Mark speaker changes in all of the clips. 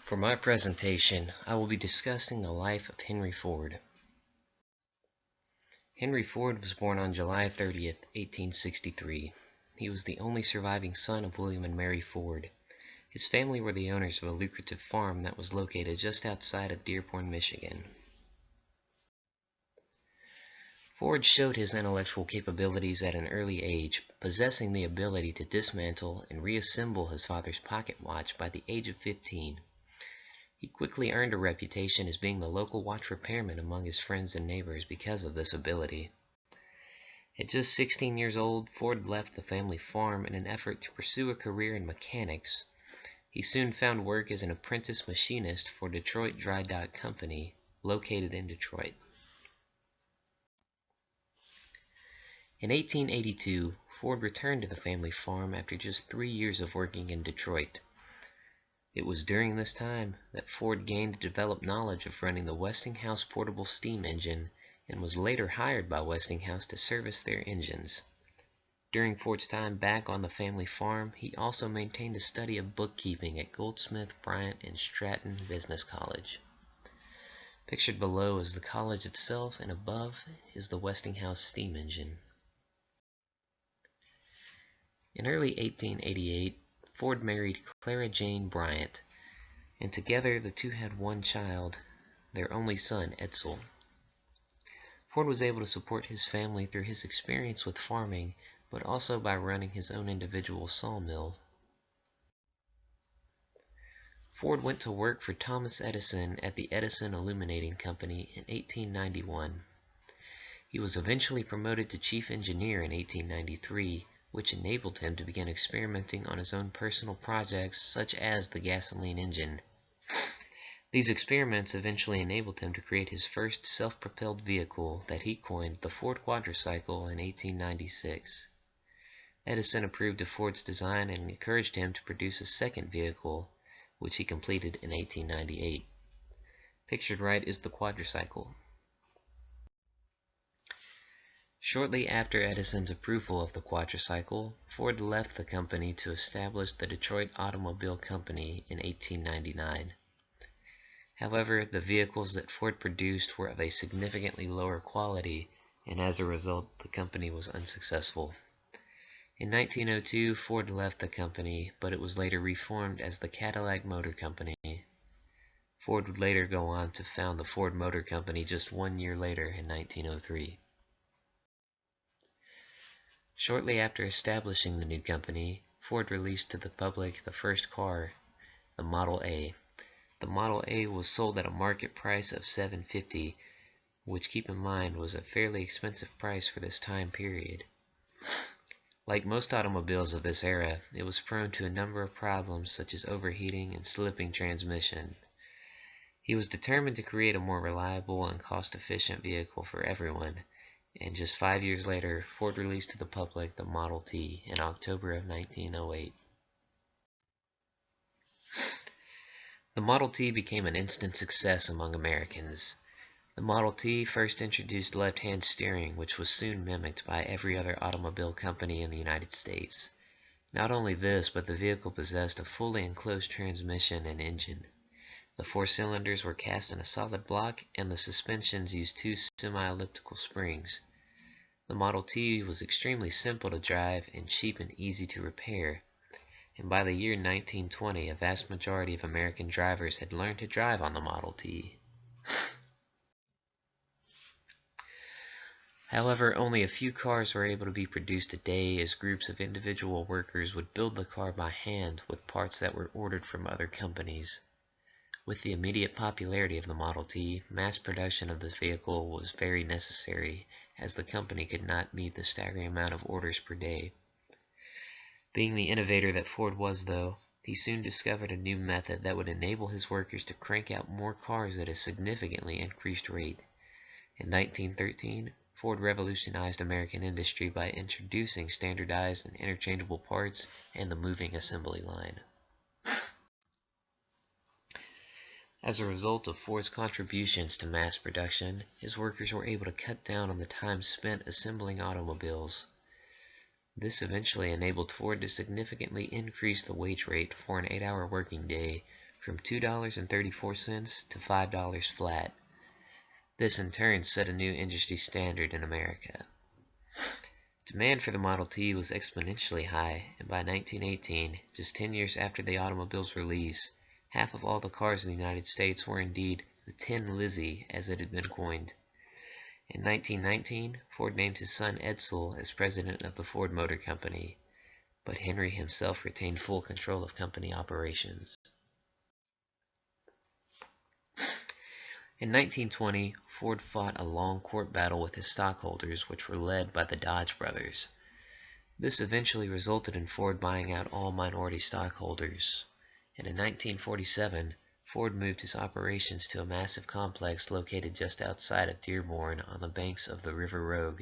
Speaker 1: For my presentation, I will be discussing the life of Henry Ford. Henry Ford was born on July 30th, 1863. He was the only surviving son of William and Mary Ford. His family were the owners of a lucrative farm that was located just outside of Dearborn, Michigan. Ford showed his intellectual capabilities at an early age, possessing the ability to dismantle and reassemble his father's pocket watch by the age of 15. He quickly earned a reputation as being the local watch repairman among his friends and neighbors because of this ability. At just 16 years old, Ford left the family farm in an effort to pursue a career in mechanics. He soon found work as an apprentice machinist for Detroit Dry Dock Company, located in Detroit. In 1882, Ford returned to the family farm after just 3 years of working in Detroit. It was during this time that Ford gained developed knowledge of running the Westinghouse portable steam engine and was later hired by Westinghouse to service their engines. During Ford's time back on the family farm, he also maintained a study of bookkeeping at Goldsmith, Bryant, and Stratton Business College. Pictured below is the college itself, and above is the Westinghouse steam engine. In early 1888, Ford married Clara Jane Bryant, and together the two had one child, their only son, Edsel. Ford was able to support his family through his experience with farming, but also by running his own individual sawmill. Ford went to work for Thomas Edison at the Edison Illuminating Company in 1891. He was eventually promoted to chief engineer in 1893, which enabled him to begin experimenting on his own personal projects such as the gasoline engine. These experiments eventually enabled him to create his first self-propelled vehicle that he coined the Ford quadricycle in 1896. Edison approved of Ford's design and encouraged him to produce a second vehicle, which he completed in 1898. Pictured right is the quadricycle. Shortly after Edison's approval of the quadricycle, Ford left the company to establish the Detroit Automobile Company in 1899. However, the vehicles that Ford produced were of a significantly lower quality, and as a result, the company was unsuccessful. In 1902, Ford left the company, but it was later reformed as the Cadillac Motor Company. Ford would later go on to found the Ford Motor Company just 1 year later in 1903. Shortly after establishing the new company, Ford released to the public the first car, the Model A. The Model A was sold at a market price of $750, which, keep in mind, was a fairly expensive price for this time period. Like most automobiles of this era, it was prone to a number of problems such as overheating and slipping transmission. He was determined to create a more reliable and cost-efficient vehicle for everyone, and just 5 years later, Ford released to the public the Model T in October of 1908. The Model T became an instant success among Americans. The Model T first introduced left-hand steering, which was soon mimicked by every other automobile company in the United States. Not only this, but the vehicle possessed a fully enclosed transmission and engine. The 4 cylinders were cast in a solid block, and the suspensions used 2 semi-elliptical springs. The Model T was extremely simple to drive and cheap and easy to repair, and by the year 1920, a vast majority of American drivers had learned to drive on the Model T. However, only a few cars were able to be produced a day, as groups of individual workers would build the car by hand with parts that were ordered from other companies. With the immediate popularity of the Model T, mass production of this vehicle was very necessary, as the company could not meet the staggering amount of orders per day. Being the innovator that Ford was, though, he soon discovered a new method that would enable his workers to crank out more cars at a significantly increased rate. In 1913, Ford revolutionized American industry by introducing standardized and interchangeable parts and the moving assembly line. As a result of Ford's contributions to mass production, his workers were able to cut down on the time spent assembling automobiles. This eventually enabled Ford to significantly increase the wage rate for an 8-hour working day from $2.34 to $5 flat. This in turn set a new industry standard in America. Demand for the Model T was exponentially high, and by 1918, just 10 years after the automobile's release, half of all the cars in the United States were indeed the Tin Lizzie, as it had been coined. In 1919, Ford named his son Edsel as president of the Ford Motor Company, but Henry himself retained full control of company operations. In 1920, Ford fought a long court battle with his stockholders, which were led by the Dodge brothers. This eventually resulted in Ford buying out all minority stockholders, and in 1947, Ford moved his operations to a massive complex located just outside of Dearborn on the banks of the River Rogue.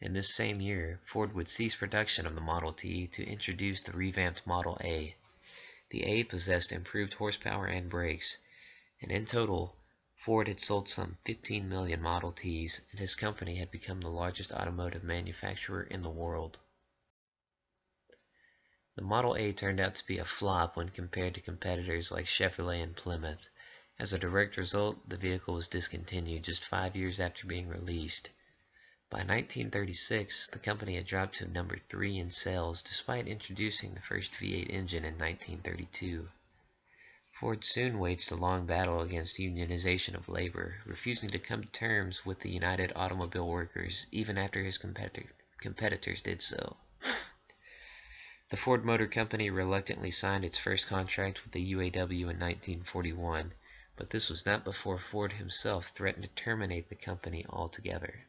Speaker 1: In this same year, Ford would cease production of the Model T to introduce the revamped Model A. The A possessed improved horsepower and brakes, and in total, Ford had sold some 15 million Model Ts, and his company had become the largest automotive manufacturer in the world. The Model A turned out to be a flop when compared to competitors like Chevrolet and Plymouth. As a direct result, the vehicle was discontinued just 5 years after being released. By 1936, the company had dropped to number 3 in sales, despite introducing the first V8 engine in 1932. Ford soon waged a long battle against unionization of labor, refusing to come to terms with the United Automobile Workers even after his competitors did so. The Ford Motor Company reluctantly signed its first contract with the UAW in 1941, but this was not before Ford himself threatened to terminate the company altogether.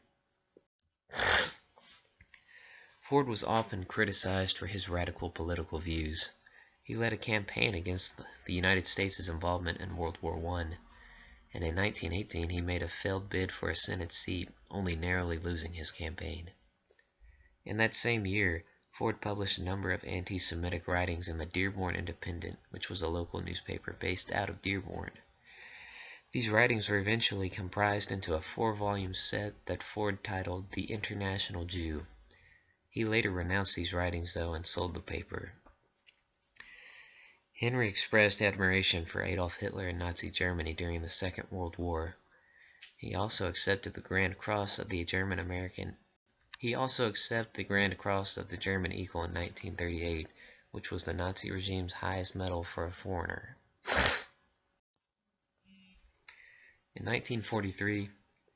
Speaker 1: Ford was often criticized for his radical political views. He led a campaign against the United States' involvement in World War I, and in 1918 he made a failed bid for a Senate seat, only narrowly losing his campaign. In that same year, Ford published a number of anti-Semitic writings in the Dearborn Independent, which was a local newspaper based out of Dearborn. These writings were eventually comprised into a 4-volume set that Ford titled The International Jew. He later renounced these writings, though, and sold the paper. Henry expressed admiration for Adolf Hitler and Nazi Germany during the Second World War. He also accepted the Grand Cross of the German Eagle in 1938, which was the Nazi regime's highest medal for a foreigner. In 1943,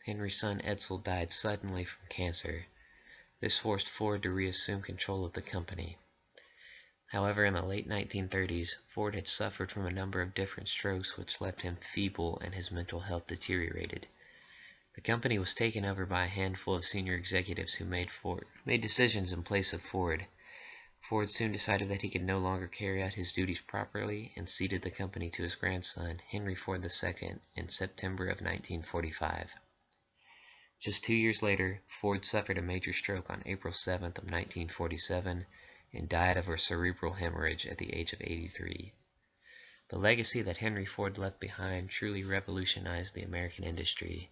Speaker 1: Henry's son Edsel died suddenly from cancer. This forced Ford to reassume control of the company. However, in the late 1930s, Ford had suffered from a number of different strokes which left him feeble and his mental health deteriorated. The company was taken over by a handful of senior executives who made decisions in place of Ford. Ford soon decided that he could no longer carry out his duties properly and ceded the company to his grandson, Henry Ford II, in September of 1945. Just 2 years later, Ford suffered a major stroke on April 7th of 1947 and died of a cerebral hemorrhage at the age of 83. The legacy that Henry Ford left behind truly revolutionized the American industry,